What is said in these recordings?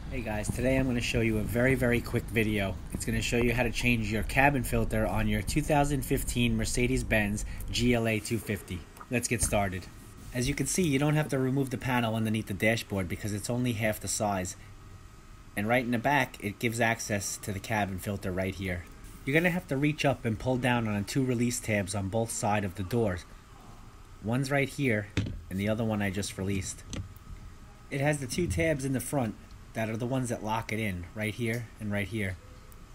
Hey guys, today I'm going to show you a very quick video. It's going to show you how to change your cabin filter on your 2015 Mercedes Benz GLA 250. Let's get started. As you can see, you don't have to remove the panel underneath the dashboard because it's only half the size. And right in the back, it gives access to the cabin filter right here. You're going to have to reach up and pull down on two release tabs on both sides of the doors. One's right here, and the other one I just released. It has the two tabs in the front that are the ones that lock it in, right here and right here.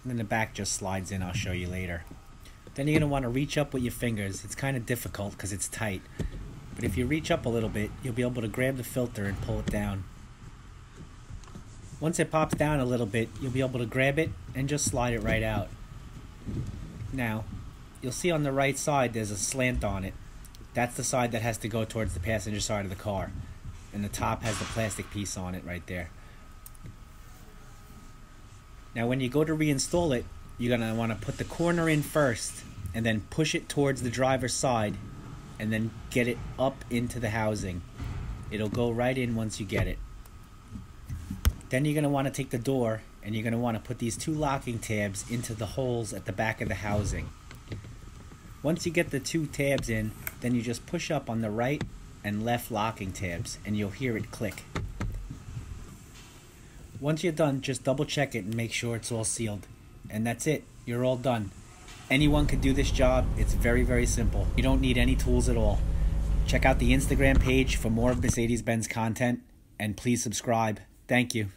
And then the back just slides in, I'll show you later. Then you're going to want to reach up with your fingers. It's kind of difficult because it's tight. But if you reach up a little bit, you'll be able to grab the filter and pull it down. Once it pops down a little bit, you'll be able to grab it and just slide it right out. Now, you'll see on the right side there's a slant on it. That's the side that has to go towards the passenger side of the car. And the top has the plastic piece on it right there. Now when you go to reinstall it, you're going to want to put the corner in first and then push it towards the driver's side and then get it up into the housing. It'll go right in once you get it. Then you're going to want to take the door and you're going to want to put these two locking tabs into the holes at the back of the housing. Once you get the two tabs in, then you just push up on the right and left locking tabs and you'll hear it click. Once you're done, just double check it and make sure it's all sealed. And that's it. You're all done. Anyone can do this job. It's very simple. You don't need any tools at all. Check out the Instagram page for more Mercedes Benz content and please subscribe. Thank you.